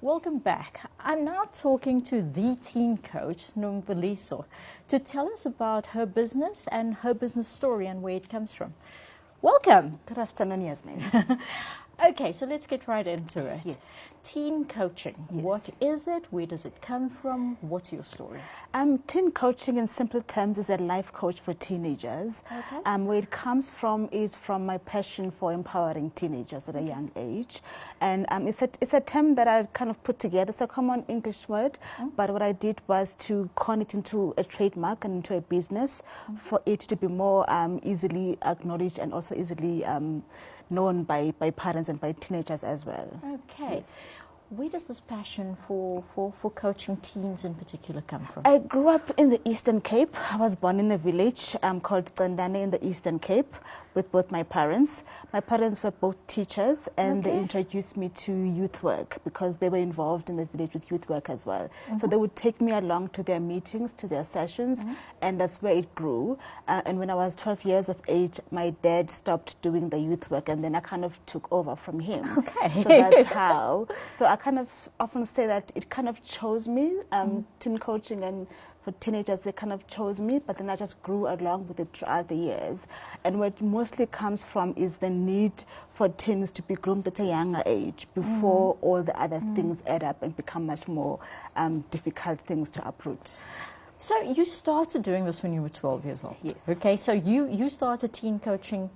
welcome back. I'm now talking to the teen coach, Nomveliso, to tell us about her business and her business story and where it comes from. Welcome. Good afternoon, Yasmin. Okay, so let's get right into it. Yes. Teen coaching. Yes. What is it? Where does it come from? What's your story? Teen coaching, in simple terms, is a life coach for teenagers. Okay. Where it comes from is from my passion for empowering teenagers at a young age. And it's a term that I kind of put together. It's a common English word, but what I did was to turn it into a trademark and into a business for it to be more easily acknowledged and also easily known by parents and by teenagers as well. Okay. Yes. Where does this passion for coaching teens in particular come from? I grew up in the Eastern Cape. I was born in a village called Tsandane in the Eastern Cape with both my parents. My parents were both teachers, and they introduced me to youth work because they were involved in the village with youth work as well. So they would take me along to their meetings, to their sessions, and that's where it grew. And when I was 12 years of age, my dad stopped doing the youth work, and then I kind of took over from him. Okay. So that's how. So I kind of often say that it kind of chose me, teen coaching, and for teenagers, they kind of chose me, but then I just grew along with it throughout the years. And where it mostly comes from is the need for teens to be groomed at a younger age before all the other things add up and become much more difficult things to uproot. So you started doing this when you were 12 years old. Yes. Okay, so you started teen coaching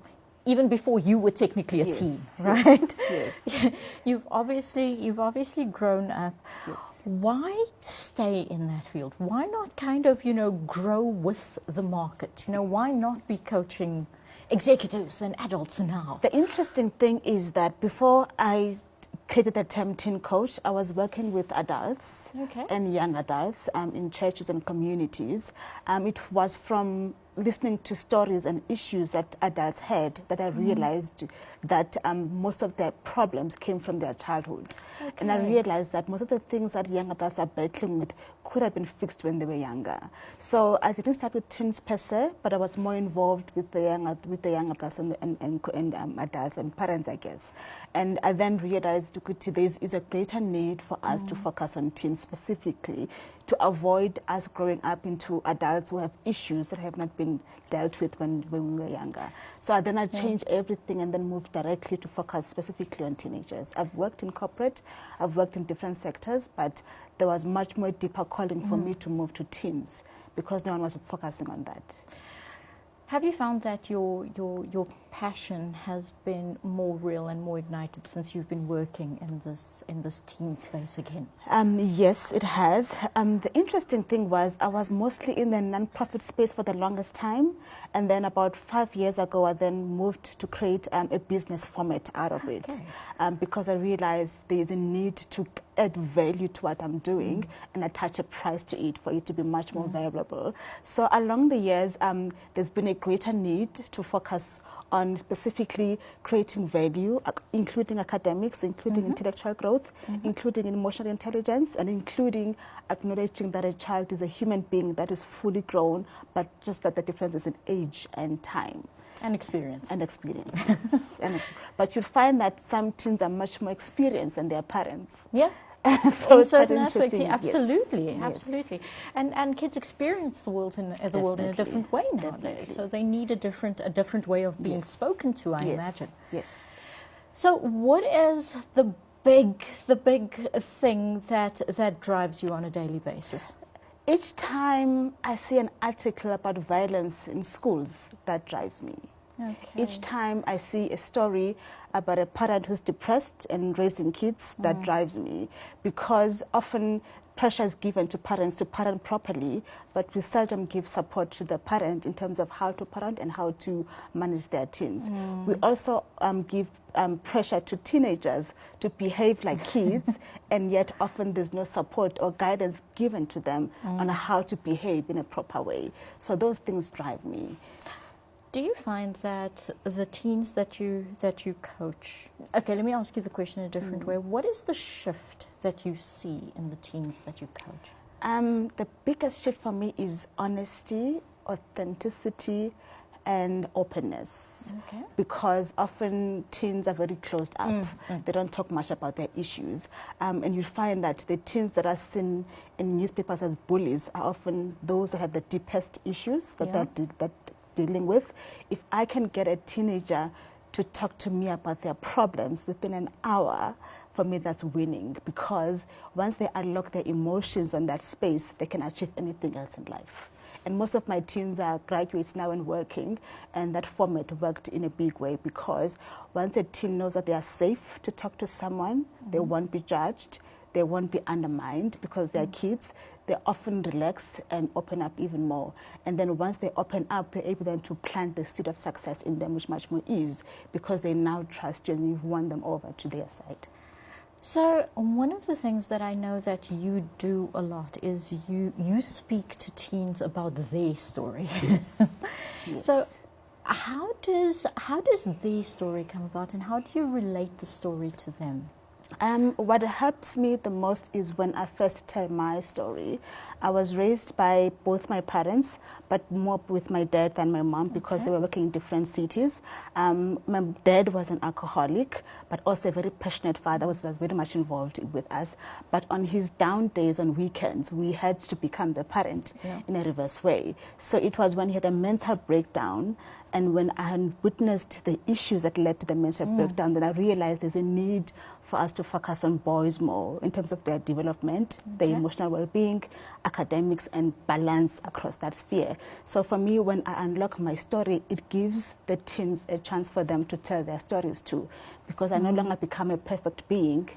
even before you were technically a teen, right? Yes. You've obviously grown up. Yes. Why stay in that field? Why not kind of, grow with the market? Why not be coaching executives and adults now? The interesting thing is that before I created the term teen coach, I was working with adults and young adults in churches and communities. It was from listening to stories and issues that adults had that I realized that most of their problems came from their childhood. And I realized that most of the things that young adults are battling with could have been fixed when they were younger. So I didn't start with teens per se, but I was more involved with the young adults and adults and parents, I guess. And I then realized there is a greater need for us to focus on teens specifically, to avoid us growing up into adults who have issues that have not been dealt with when we were younger. So then I changed everything and then moved directly to focus specifically on teenagers. I've worked in corporate, I've worked in different sectors, but there was much more deeper calling for me to move to teens because no one was focusing on that. Have you found that your passion has been more real and more ignited since you've been working in this teen space again? Yes, it has. The interesting thing was I was mostly in the non-profit space for the longest time, and then about 5 years ago I then moved to create a business format out of it because I realized there is a need to add value to what I'm doing and attach a price to it for it to be much more valuable. So along the years, there's been a greater need to focus on specifically creating value, including academics, including intellectual growth, including emotional intelligence, and including acknowledging that a child is a human being that is fully grown, but just that the difference is in age and time. And experience. And experience, yes. But you'll find that some teens are much more experienced than their parents. Yeah. So in certain aspects, yeah, absolutely, yes. absolutely. And kids experience the world in a different way nowadays. Definitely. So they need a different way of being spoken to, I imagine. Yes. So what is the big thing that drives you on a daily basis? Each time I see an article about violence in schools, that drives me. Okay. Each time I see a story about a parent who's depressed and raising kids, that drives me, because often pressure is given to parents to parent properly, but we seldom give support to the parent in terms of how to parent and how to manage their teens. We also give pressure to teenagers to behave like kids, and yet often there's no support or guidance given to them on how to behave in a proper way. So those things drive me. Do you find that the teens that you coach, okay, let me ask you the question in a different way. What is the shift that you see in the teens that you coach? The biggest shift for me is honesty, authenticity, and openness. Okay. Because often teens are very closed up. They don't talk much about their issues. And you find that the teens that are seen in newspapers as bullies are often those that have the deepest issues that they're dealing with. If I can get a teenager to talk to me about their problems within an hour, for me that's winning, because once they unlock their emotions on that space, they can achieve anything else in life. And most of my teens are graduates now and working, and that format worked in a big way, because once a teen knows that they are safe to talk to someone, they won't be judged, they won't be undermined because they're kids, they often relax and open up even more. And then once they open up, you're able then to plant the seed of success in them with much more ease, because they now trust you and you've won them over to their side. So one of the things that I know that you do a lot is you speak to teens about their story. Yes. Yes. So how does their story come about, and how do you relate the story to them? What helps me the most is when I first tell my story. I was raised by both my parents, but more with my dad than my mom, because they were working in different cities. My dad was an alcoholic, but also a very passionate father, was very much involved with us. But on his down days, on weekends, we had to become the parent in a reverse way. So it was when he had a mental breakdown, and when I had witnessed the issues that led to the mental breakdown, then I realized there's a need for us to focus on boys more in terms of their development, their emotional well-being, academics, and balance across that sphere. So for me, when I unlock my story, it gives the teens a chance for them to tell their stories too, because I no longer become a perfect being.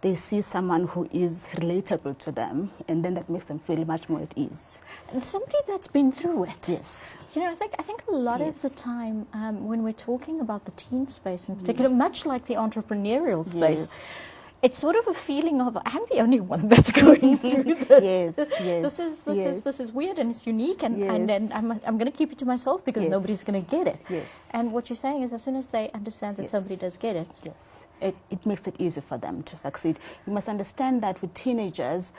They see someone who is relatable to them, and then that makes them feel much more at ease. And somebody that's been through it. Yes. You know, I think a lot of the time when we're talking about the teen space in particular, much like the entrepreneurial space, it's sort of a feeling of, I'm the only one that's going through this. This is weird and it's unique, and then I'm going to keep it to myself because nobody's going to get it. Yes. And what you're saying is, as soon as they understand that somebody does get it, it makes it easy for them to succeed. You must understand that with teenagers,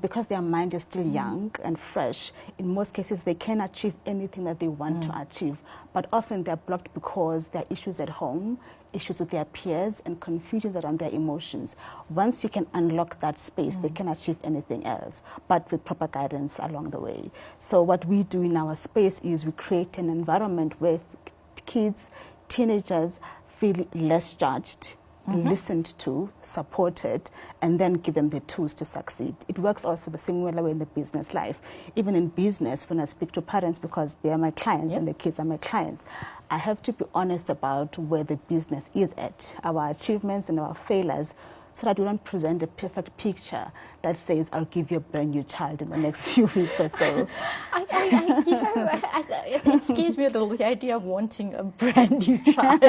because their mind is still young and fresh, in most cases they can achieve anything that they want to achieve. But often they're blocked because there are issues at home, issues with their peers, and confusions around their emotions. Once you can unlock that space, they can achieve anything else, but with proper guidance along the way. So what we do in our space is we create an environment where kids, teenagers feel less judged, listened to, supported, and then give them the tools to succeed. It works also the same way in the business life. Even in business, when I speak to parents, because they are my clients and the kids are my clients, I have to be honest about where the business is at, our achievements and our failures, so that we don't present a perfect picture that says, I'll give you a brand new child in the next few weeks or so. It scares me a little, the idea of wanting a brand new child.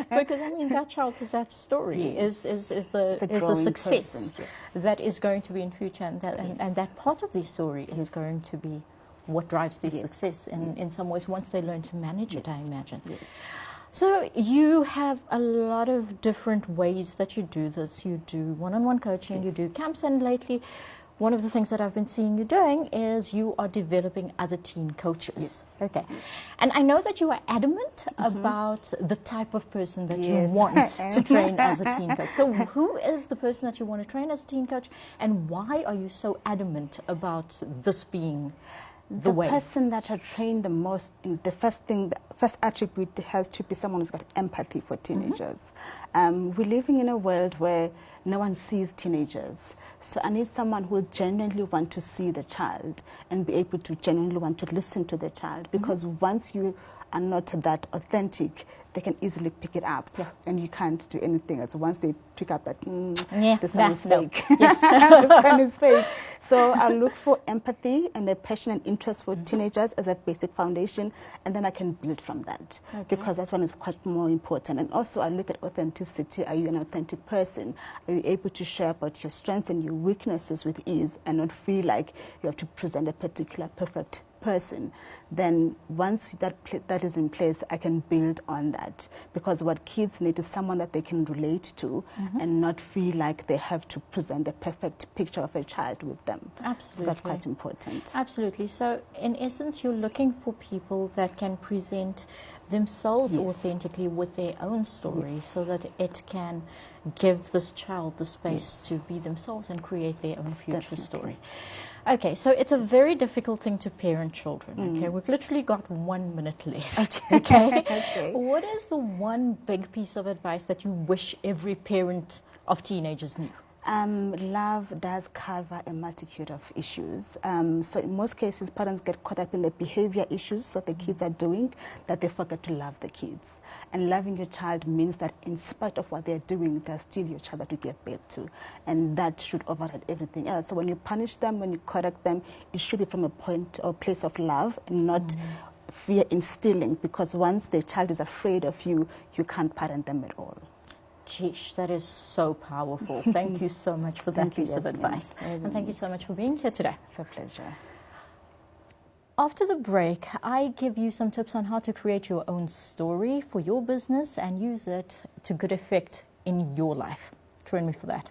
Because, I mean, that child with that story is the success that is going to be in future. And that part of the story is going to be what drives their success in some ways, once they learn to manage it, I imagine. Yes. So you have a lot of different ways that you do this. You do one-on-one coaching, you do camps, and lately one of the things that I've been seeing you doing is you are developing other teen coaches. Yes. Okay. And I know that you are adamant about the type of person that you want to train as a teen coach. So who is the person that you want to train as a teen coach, and why are you so adamant about this being the way? The person that I train the most, the first attribute has to be someone who's got empathy for teenagers. We're living in a world where no one sees teenagers. So I need someone who will genuinely want to see the child and be able to genuinely want to listen to the child. Because once you are not that authentic, they can easily pick it up, and you can't do anything else. Once they pick up that, this one is fake. Yes. This one is fake. So I look for empathy and a passion and interest for teenagers as a basic foundation, and then I can build from that, because that one is quite more important. And also I look at authenticity. Are you an authentic person? Are you able to share about your strengths and your weaknesses with ease, and not feel like you have to present a particular perfect person, then once that is in place, I can build on that. Because what kids need is someone that they can relate to and not feel like they have to present a perfect picture of a child with them. Absolutely. So that's quite important. Absolutely. So in essence, you're looking for people that can present themselves authentically with their own story so that it can give this child the space to be themselves and create their own future story. Okay, so it's a very difficult thing to parent children, okay? We've literally got 1 minute left, okay? What is the one big piece of advice that you wish every parent of teenagers knew? Love does cover a multitude of issues. So in most cases, parents get caught up in the behavior issues that the kids are doing, that they forget to love the kids. And loving your child means that in spite of what they're doing, they're still your child that you give birth to. And that should override everything else. So when you punish them, when you correct them, it should be from a point or place of love and not fear instilling, because once the child is afraid of you, you can't parent them at all. Geesh, that is so powerful. Thank you so much for that piece of advice. And thank you so much for being here today. It's a pleasure. After the break, I give you some tips on how to create your own story for your business and use it to good effect in your life. Join me for that.